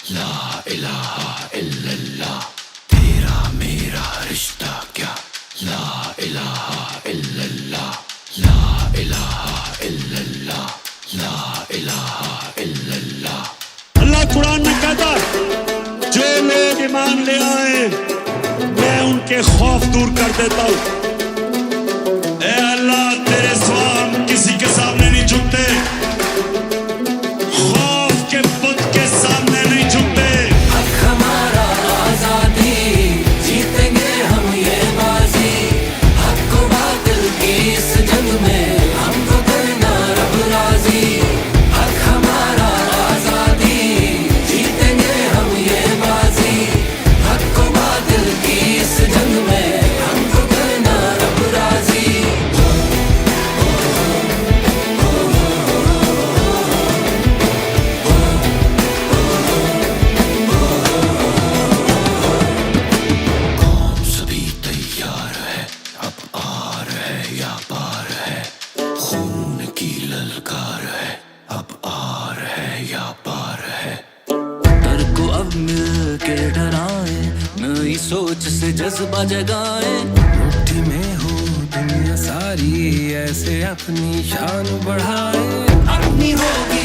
ला इलाहा इल्लल्लाह, तेरा मेरा रिश्ता क्या, ला इलाहा इल्लल्लाह, ला इलाहा इल्लल्लाह, ला इलाहा इल्लल्लाह। अल्लाह कुरान में कहता जो लोग ईमान ले आए मैं उनके खौफ दूर कर देता हूं। ए अल्लाह तेरे स्वाम किसी के सामने नहीं झुकते, खौफ के बुत के सामने नहीं झुकते। हक हमारा आजादी, जीतेंगे हम ये बाजी, हक को बातिल की इस जंग में हमको करना रब राजी। हक हमारा आजादी, जीतेंगे हम ये बाजी, हक को बातिल की इस जंग में हमको करना रब राजी। कौम सभी तैयार है, अब आर है या पार है, खून की ललकार है, अब आर है या पार है। डर को अब मिल के डराए, नई सोच से जज्बा जगाए। मुट्ठी में हो दुनिया सारी, ऐसे अपनी शान बढ़ाए। अपनी होगी